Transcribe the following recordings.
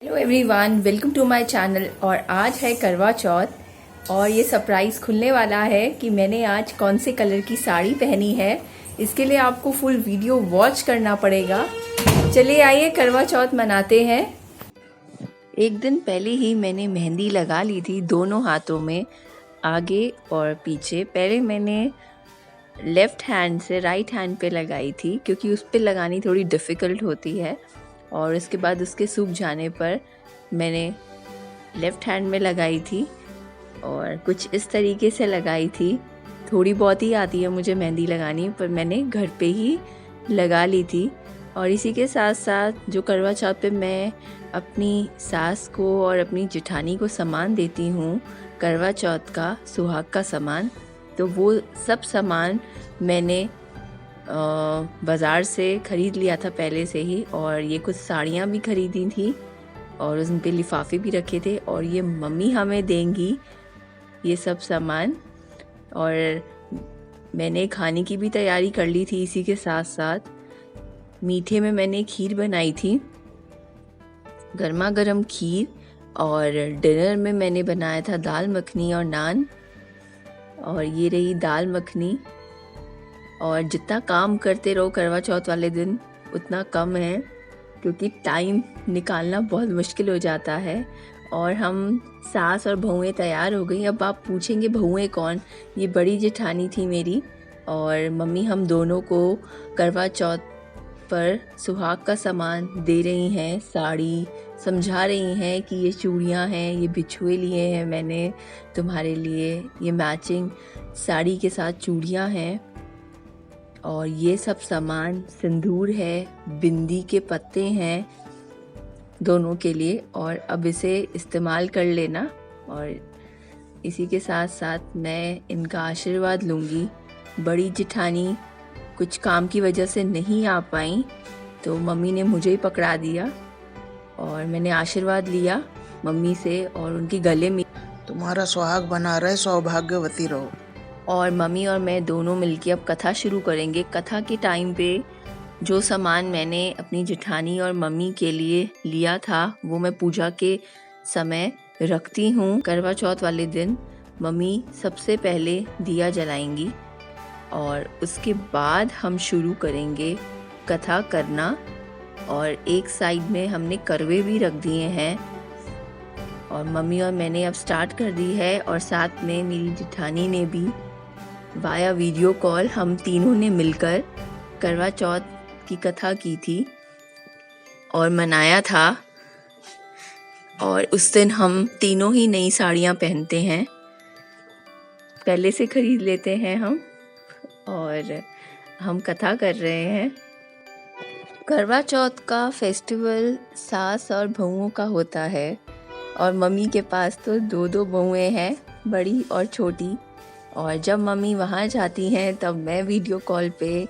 Hello everyone, welcome to my channel. और आज है करवा चौथ और ये सरप्राइज़ खुलने वाला है कि मैंने आज कौन से कलर की साड़ी पहनी है। इसके लिए आपको फुल वीडियो वॉच करना पड़ेगा। चलिए आइए करवा चौथ मनाते हैं। एक दिन पहले ही मैंने मेहंदी लगा ली थी दोनों हाथों में, आगे और पीछे। पहले मैंने लेफ़्ट हैंड से राइट हैंड पे लगाई थी क्योंकि उस पे लगानी थोड़ी डिफ़िकल्ट होती है, और उसके बाद उसके सूख जाने पर मैंने लेफ़्ट हैंड में लगाई थी और कुछ इस तरीके से लगाई थी। थोड़ी बहुत ही आती है मुझे मेहंदी लगानी, पर मैंने घर पे ही लगा ली थी। और इसी के साथ साथ जो करवा चौथ पे मैं अपनी सास को और अपनी जेठानी को सामान देती हूँ, करवा चौथ का सुहाग का सामान, तो वो सब सामान मैंने बाज़ार से ख़रीद लिया था पहले से ही। और ये कुछ साड़ियाँ भी ख़रीदी थी और उन पे लिफाफे भी रखे थे, और ये मम्मी हमें देंगी ये सब सामान। और मैंने खाने की भी तैयारी कर ली थी। इसी के साथ साथ मीठे में मैंने खीर बनाई थी, गर्मा गर्म खीर। और डिनर में मैंने बनाया था दाल मखनी और नान। और ये रही दाल मखनी। और जितना काम करते रहो करवा चौथ वाले दिन उतना कम है, क्योंकि टाइम निकालना बहुत मुश्किल हो जाता है। और हम सास और बहुएं तैयार हो गई। अब आप पूछेंगे बहुएं कौन? ये बड़ी जेठानी थी मेरी और मम्मी हम दोनों को करवा चौथ पर सुहाग का सामान दे रही हैं। साड़ी समझा रही हैं कि ये चूड़ियाँ हैं, ये बिछुए लिए हैं मैंने तुम्हारे लिए, ये मैचिंग साड़ी के साथ चूड़ियाँ हैं, और ये सब सामान सिंदूर है, बिंदी के पत्ते हैं दोनों के लिए, और अब इसे इस्तेमाल कर लेना। और इसी के साथ साथ मैं इनका आशीर्वाद लूँगी। बड़ी जेठानी कुछ काम की वजह से नहीं आ पाई, तो मम्मी ने मुझे ही पकड़ा दिया और मैंने आशीर्वाद लिया मम्मी से और उनके गले में। तुम्हारा सुहाग बना रहे, सौभाग्यवती रहो। और मम्मी और मैं दोनों मिलके अब कथा शुरू करेंगे। कथा के टाइम पे जो सामान मैंने अपनी जेठानी और मम्मी के लिए लिया था वो मैं पूजा के समय रखती हूँ। करवा चौथ वाले दिन मम्मी सबसे पहले दिया जलाएंगी और उसके बाद हम शुरू करेंगे कथा करना। और एक साइड में हमने करवे भी रख दिए हैं और मम्मी और मैंने अब स्टार्ट कर दी है। और साथ में मेरी जेठानी ने भी वाया वीडियो कॉल हम तीनों ने मिलकर करवा चौथ की कथा की थी और मनाया था। और उस दिन हम तीनों ही नई साड़ियाँ पहनते हैं, पहले से खरीद लेते हैं हम, और हम कथा कर रहे हैं। करवा चौथ का फेस्टिवल सास और बहुओं का होता है, और मम्मी के पास तो दो दो बहुएं हैं, बड़ी और छोटी। और जब मम्मी वहाँ जाती हैं तब मैं वीडियो कॉल पे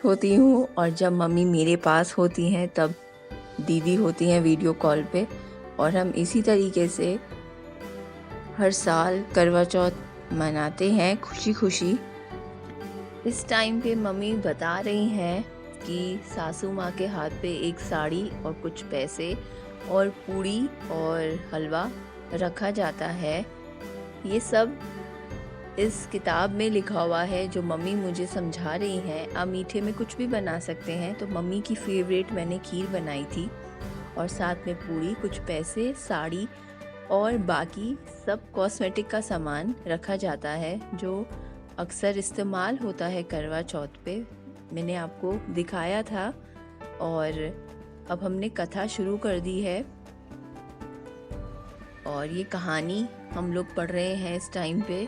होती हूँ, और जब मम्मी मेरे पास होती हैं तब दीदी होती हैं वीडियो कॉल पे। और हम इसी तरीके से हर साल करवा चौथ मनाते हैं खुशी खुशी। इस टाइम पे मम्मी बता रही हैं कि सासू माँ के हाथ पे एक साड़ी और कुछ पैसे और पूड़ी और हलवा रखा जाता है। ये सब इस किताब में लिखा हुआ है जो मम्मी मुझे समझा रही हैं। आप मीठे में कुछ भी बना सकते हैं, तो मम्मी की फेवरेट मैंने खीर बनाई थी, और साथ में पूड़ी, कुछ पैसे, साड़ी और बाकी सब कॉस्मेटिक का सामान रखा जाता है जो अक्सर इस्तेमाल होता है करवा चौथ पे। मैंने आपको दिखाया था। और अब हमने कथा शुरू कर दी है और ये कहानी हम लोग पढ़ रहे हैं इस टाइम पे।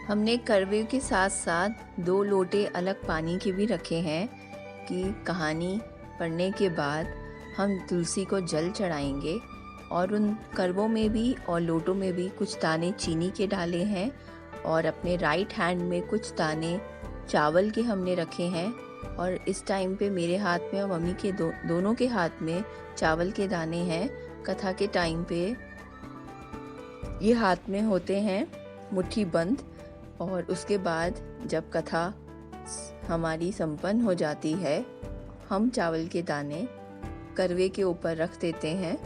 हमने करवे के साथ साथ 2 लोटे अलग पानी के भी रखे हैं कि कहानी पढ़ने के बाद हम तुलसी को जल चढ़ाएंगे। और उन करवों में भी और लोटों में भी कुछ दाने चीनी के डाले हैं, और अपने राइट हैंड में कुछ दाने चावल के हमने रखे हैं। और इस टाइम पे मेरे हाथ में और मम्मी के दोनों के हाथ में चावल के दाने हैं। कथा के टाइम पे ये हाथ में होते हैं मुट्ठी बंद। और उसके बाद जब कथा हमारी संपन्न हो जाती है, हम चावल के दाने करवे के ऊपर रख देते हैं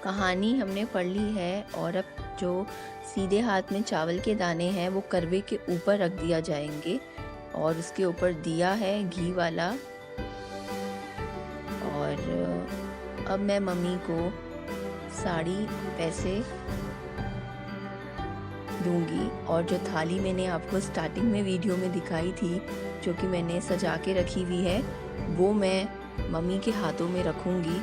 कहानी हमने पढ़ ली है और अब जो सीधे हाथ में चावल के दाने हैं वो करवे के ऊपर रख दिया जाएंगे और उसके ऊपर दिया है घी वाला। और अब मैं मम्मी को साड़ी पैसे दूंगी और जो थाली मैंने आपको स्टार्टिंग में वीडियो में दिखाई थी जो कि मैंने सजा के रखी हुई है वो मैं मम्मी के हाथों में रखूंगी।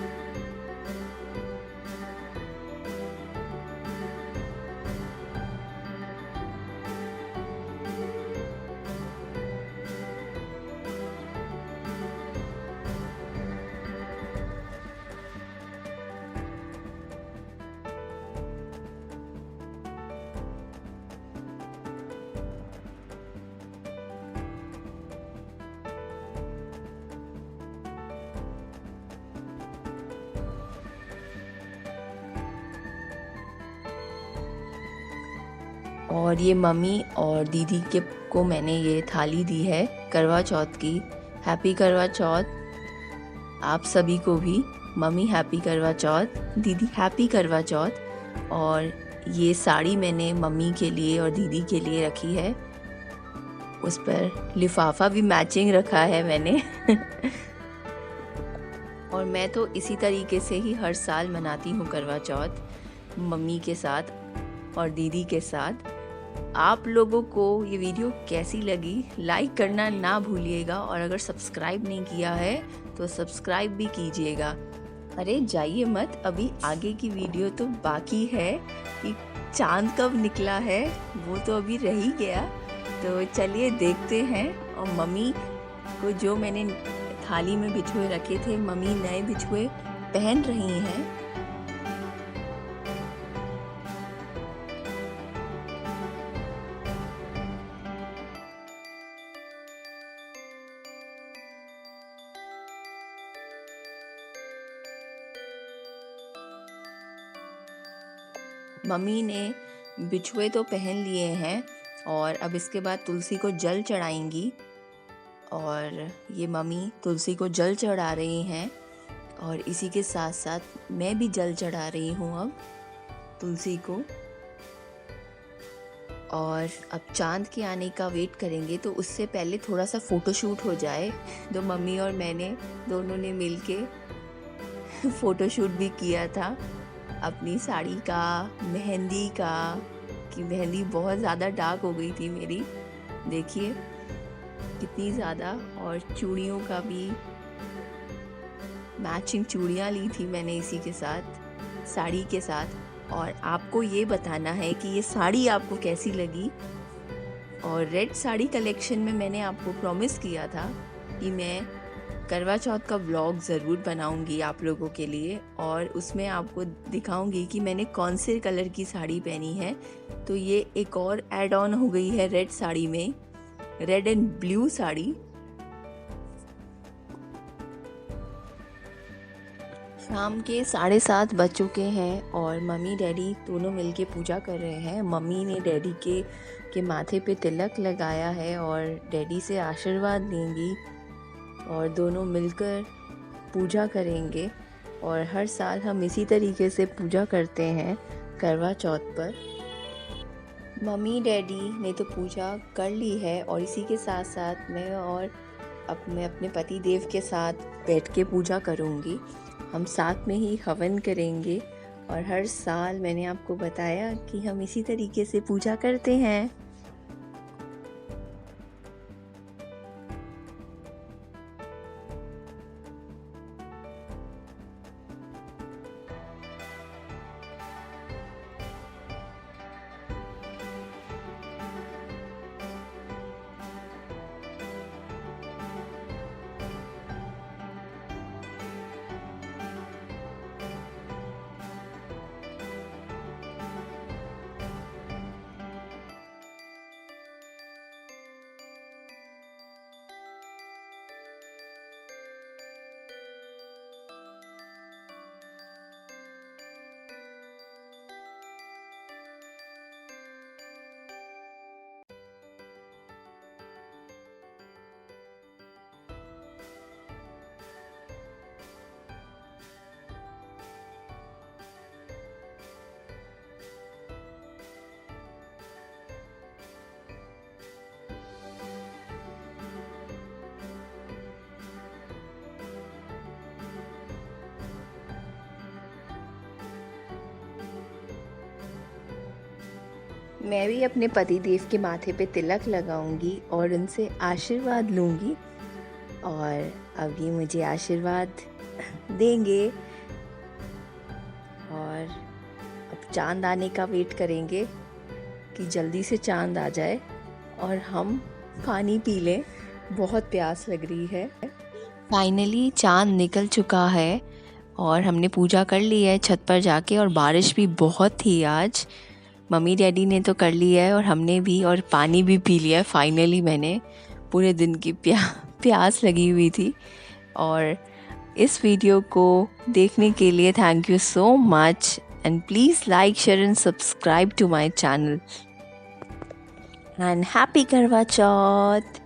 और ये मम्मी और दीदी के को मैंने ये थाली दी है करवा चौथ की। हैप्पी करवा चौथ आप सभी को भी। मम्मी हैप्पी करवा चौथ, दीदी हैप्पी करवा चौथ। और ये साड़ी मैंने मम्मी के लिए और दीदी के लिए रखी है, उस पर लिफाफा भी मैचिंग रखा है मैंने और मैं तो इसी तरीके से ही हर साल मनाती हूँ करवा चौथ, मम्मी के साथ और दीदी के साथ। आप लोगों को ये वीडियो कैसी लगी लाइक करना ना भूलिएगा और अगर सब्सक्राइब नहीं किया है तो सब्सक्राइब भी कीजिएगा। अरे जाइए मत, अभी आगे की वीडियो तो बाकी है कि चांद कब निकला है वो तो अभी रह ही गया। तो चलिए देखते हैं। और मम्मी को जो मैंने थाली में बिछुए रखे थे मम्मी नए बिछुए पहन रही हैं। मम्मी ने बिछुए तो पहन लिए हैं और अब इसके बाद तुलसी को जल चढ़ाएंगी। और ये मम्मी तुलसी को जल चढ़ा रही हैं और इसी के साथ साथ मैं भी जल चढ़ा रही हूँ अब तुलसी को। और अब चांद के आने का वेट करेंगे, तो उससे पहले थोड़ा सा फ़ोटोशूट हो जाए। तो मम्मी और मैंने दोनों ने मिलके फ़ोटोशूट भी किया था अपनी साड़ी का, मेहंदी का, कि मेहंदी बहुत ज़्यादा डार्क हो गई थी मेरी, देखिए कितनी ज़्यादा। और चूड़ियों का भी मैचिंग चूड़ियाँ ली थी मैंने इसी के साथ, साड़ी के साथ। और आपको ये बताना है कि ये साड़ी आपको कैसी लगी। और रेड साड़ी कलेक्शन में मैंने आपको प्रॉमिस किया था कि मैं करवा चौथ का व्लॉग ज़रूर बनाऊंगी आप लोगों के लिए और उसमें आपको दिखाऊंगी कि मैंने कौन से कलर की साड़ी पहनी है। तो ये एक और ऐड ऑन हो गई है रेड साड़ी में, रेड एंड ब्लू साड़ी। शाम के 7:30 बज चुके हैं और मम्मी डैडी दोनों मिलके पूजा कर रहे हैं। मम्मी ने डैडी के माथे पे तिलक लगाया है और डैडी से आशीर्वाद लेंगी और दोनों मिलकर पूजा करेंगे। और हर साल हम इसी तरीके से पूजा करते हैं करवा चौथ पर। मम्मी डैडी ने तो पूजा कर ली है और इसी के साथ साथ मैं और अपने पति देव के साथ बैठ के पूजा करूँगी। हम साथ में ही हवन करेंगे और हर साल मैंने आपको बताया कि हम इसी तरीके से पूजा करते हैं। मैं भी अपने पति देव के माथे पे तिलक लगाऊंगी और उनसे आशीर्वाद लूंगी, और अब ये मुझे आशीर्वाद देंगे। और अब चांद आने का वेट करेंगे कि जल्दी से चांद आ जाए और हम पानी पी लें, बहुत प्यास लग रही है। फाइनली चांद निकल चुका है और हमने पूजा कर ली है छत पर जाके, और बारिश भी बहुत थी आज। मम्मी डैडी ने तो कर लिया है और हमने भी, और पानी भी पी लिया है फाइनली। मैंने पूरे दिन की प्यास लगी हुई थी। और इस वीडियो को देखने के लिए thank you so much, and please like, share and subscribe to my channel, and happy Karva Chauth.